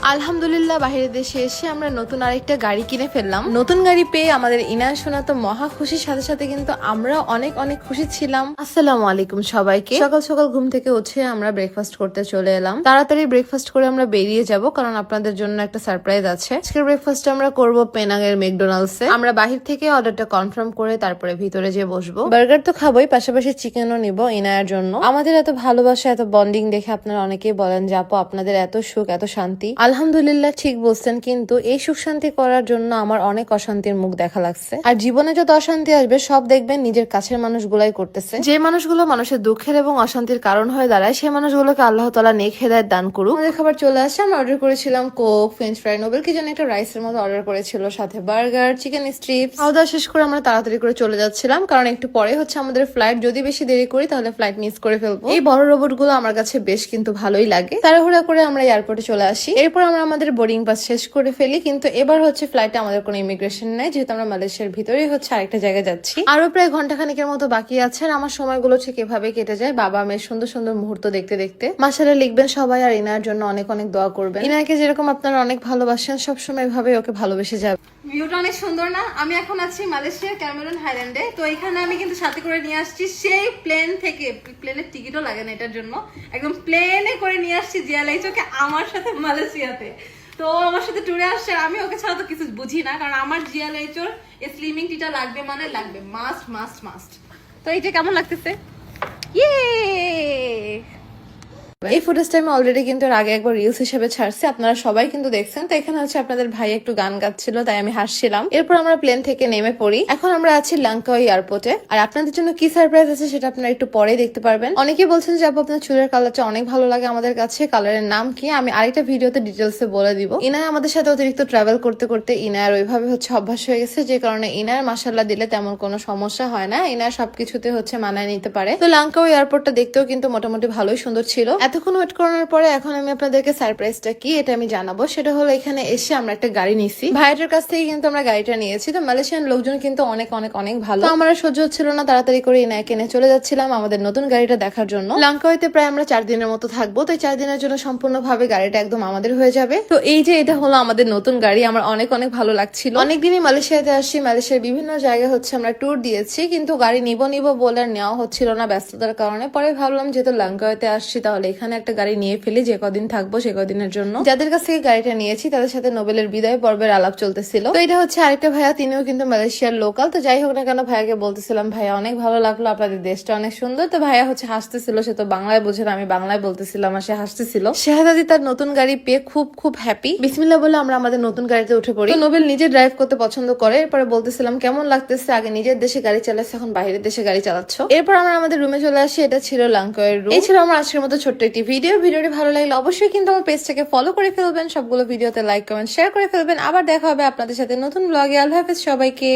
আলহামদুলিল্লাহ বাহিরের দেশে এসে আমরা নতুন আরেকটা গাড়ি কিনে ফেললাম। নতুন গাড়ি পেয়ে আমাদের ইনান সোনা তো মহা খুশির সাথে সাথে কিন্তু আমরা অনেক অনেক খুশি ছিলাম। আসসালামু আলাইকুম সবাইকে। সকাল সকাল ঘুম থেকে উঠে আমরা ব্রেকফাস্ট করতে চলে এলাম। তাড়াতাড়ি ব্রেকফাস্ট করে আমরা বেরিয়ে যাব, কারণ আপনাদের জন্য একটা সারপ্রাইজ আছে। আজকের ব্রেকফাস্ট আমরা করব পেনাঙের ম্যাকডোনাল্ডসে। আমরা বাহির থেকে অর্ডারটা কনফার্ম করে তারপরে ভিতরে যেয়ে বসবো। বার্গার তো খাবোই, পাশাপাশি চিকেনও নিব ইনায়ের জন্য। আমাদের এত ভালোবাসা, এত বন্ডিং দেখে আপনারা অনেকেই বলেন যে আপু আপনাদের এত সুখ, এত শান্তি। আলহামদুলিল্লাহ ঠিক বলছেন, কিন্তু এই সুখ শান্তি করার জন্য আমার অনেক অশান্তির মুখ দেখা লাগছে। আর জীবনে যত অশান্তি আসবে সব দেখবেন নিজের কাছের মানুষগুলাই করতেছে। যে মানুষগুলো মানুষের দুঃখের এবং অশান্তির কারণ হয়ে দাঁড়ায়, সেই মানুষগুলোকে আল্লাহ তাআলা নেক হেদায়েত দান করুক। আমাদের খাবার চলে আসছে। আমরা অর্ডার করেছিলাম কোক, ফ্রেঞ্চ ফ্রাই, নোবেল কি যেন একটা রাইসের মতো অর্ডার করেছিল, সাথে বার্গার, চিকেন স্ট্রিপস। খাওয়া দাওয়া শেষ করে আমরা তাড়াতাড়ি করে চলে যাচ্ছিলাম, কারণ একটু পরে হচ্ছে আমাদের ফ্লাইট। যদি বেশি দেরি করি তাহলে ফ্লাইট মিস করে ফেলবো। এই বড় রোবট গুলো আমার কাছে বেশ কিন্তু ভালোই লাগে। তাড়াহুড়া করে আমরা এয়ারপোর্টে চলে আসি। এরপর আমরা আমাদের বোর্ডিং পাস শেষ করে ফেলি, কিন্তু এবার হচ্ছে ফ্লাইটে আমাদের কোনো ইমিগ্রেশন নেই, যেহেতু আমরা মালয়েশিয়ার ভিতরেই হচ্ছে আরেকটা জায়গায় যাচ্ছি। আরো প্রায় ঘন্টাখানেকের মতো বাকি আছে। আর আমার সময়গুলো ঠিক এভাবে কেটে যায় বাবা মেয়ের সুন্দর সুন্দর মুহূর্ত দেখতে দেখতে। মাশাআল্লাহ লিখবেন সবাই, আর ইনার জন্য অনেক অনেক দোয়া করবেন। ইনাকে যেরকম আপনারা অনেক ভালোবাসেন, সবসময় এভাবে ওকে ভালোবেসে যাবে। ভিউটা অনেক সুন্দর না? আমি এখন আছি মালয়েশিয়ার ক্যামেরন হাইল্যান্ডে। তো এখানে আমি কিন্তু সাথে করে নিয়ে আসছি সেই প্লেন থেকে, প্লেনের টিকিটও লাগে না এটার জন্য, একদম প্লেনে করে নিয়ে আসছি জিয়ালাইচোকে আমার সাথে মালয়েশিয়াতে। তো আমার সাথে ট্যুরে আসছে, আমি ওকে ছাড়া তো কিছু বুঝি না, কারণ আমার জিয়ালাইচোর স্লিমিং টিটা লাগবে, মানে লাগবে, মাস্ট মাস্ট মাস্ট। তো এইটা কেমন লাগতেছে? ইয়ে এই ফুটেজটা আমি অলরেডি কিন্তু এর আগে একবার রিলস হিসেবে ছাড়ছি, আপনারা সবাই কিন্তু দেখছেন। তো এখানে হচ্ছে আপনাদের ভাই একটু গান গাচ্ছিল, তাই আমি হাসছিলাম। এরপর আমরা প্লেন থেকে নেমে পড়ি। এখন আমরা আছি লাংকাওই এয়ারপোর্টে। আর আপনাদের জন্য কি সারপ্রাইজ আছে সেটা আপনারা একটু পরেই দেখতে পারবেন। অনেকেই বলছেন যে আপু আপনার চুলের কালারটা অনেক ভালো লাগে আমাদের কাছে, কালারের নাম কি আমি আরেকটা ভিডিওতে ডিটেলসে বলে দিব। ইনায় আমাদের সাথে অতিরিক্ত ট্রাভেল করতে করতে ইনায়ের ওইভাবে হচ্ছে অভ্যাস হয়ে গেছে, যে কারণে ইনায়ের মাশাআল্লাহ দিলে তেমন কোনো সমস্যা হয় না। ইনায় সবকিছুতে হচ্ছে মানায় নিতে পারে। তো লাংকাওই এয়ারপোর্টটা দেখতেও কিন্তু মোটামুটি ভালোই সুন্দর ছিল। এতক্ষণ ওয়েট করানোর পরে এখন আমি আপনাদেরকে সারপ্রাইজটা কি এটা আমি জানাবো। সেটা হলো এখানে এসে আমরা একটা গাড়ি নিছি, ভাইয়াটার কাছ থেকে কিন্তু আমরা গাড়িটা নিয়েছি। তো মালয়েশিয়ান লোকজন কিন্তু অনেক অনেক অনেক ভালো। তো আমার সহ্য হচ্ছিল না, তাড়াতাড়ি করে ইনায়কে নিয়ে চলে যাচ্ছিলাম আমাদের নতুন গাড়িটা দেখার জন্য। লাংকাওইতে প্রায় আমরা 4 দিনের মতো থাকবো। তো এই 4 দিনের জন্য সম্পূর্ণভাবে গাড়িটা একদম আমাদের হয়ে যাবে। তো এই যে এটা হলো আমাদের নতুন গাড়ি, আমার অনেক অনেক ভালো লাগছিল। অনেকদিনই মালয়েশিয়াতে আসছি, মালয়েশিয়ার বিভিন্ন জায়গায় হচ্ছে আমরা ট্যুর দিয়েছি, কিন্তু গাড়ি নিব বলে আর নেওয়া হচ্ছিল না ব্যস্ততার কারণে। পরে ভাবলাম যেহেতু লাংকাওইতে আসছি তাহলে এখানে একটা গাড়ি নিয়ে ফেলি, যে কদিন থাকবো সে কদিনের জন্য। যাদের কাছ থেকে গাড়িটা নিয়েছি তাদের সাথে নোবেলের বিদায় পর্বের আলাপ চলতেছিল। তো এটা হচ্ছে আরেকটা ভাইয়া, তিনিও কিন্তু মালয়েশিয়ার লোকাল। তো যাই হোক না কেন ভাইয়াকে বলতেছিলাম ভাইয়া অনেক ভালো লাগলো, আপনাদের দেশটা অনেক সুন্দর। তো ভাইয়া হচ্ছে হাসতেছিল, সে তো বাংলায় বোঝে না, আমি বাংলায় বলতেছিলাম আর সে হাসতেছিল। শাহাদাদি তার নতুন গাড়ি পেয়ে খুব খুব হ্যাপি। বিসমিল্লাহ বলে আমরা আমাদের নতুন গাড়িতে উঠে পড়ি। তো নোবেল নিজে ড্রাইভ করতে পছন্দ করে। এরপরে বলতেছিলাম কেমন লাগতেছে, আগে নিজের দেশে গাড়ি চালাচ্ছে, এখন বাইরের দেশে গাড়ি চালাচ্ছ। এরপর আমরা আমাদের রুমে চলে আসি। এটা ছিল লাংকাওয়ের রুম। এই ছিল আমার আজকের মতো ছোট্ট একটি ভিডিও। ভিডিওটি ভালো লাগলে অবশ্যই কিন্তু আমার পেজটাকে ফলো করে ফেলবেন, সবগুলো ভিডিওতে লাইক কমেন্ট শেয়ার করে ফেলবেন। আবার দেখা হবে আপনাদের সাথে নতুন ব্লগে। আল্লাহ হাফেজ সবাইকে।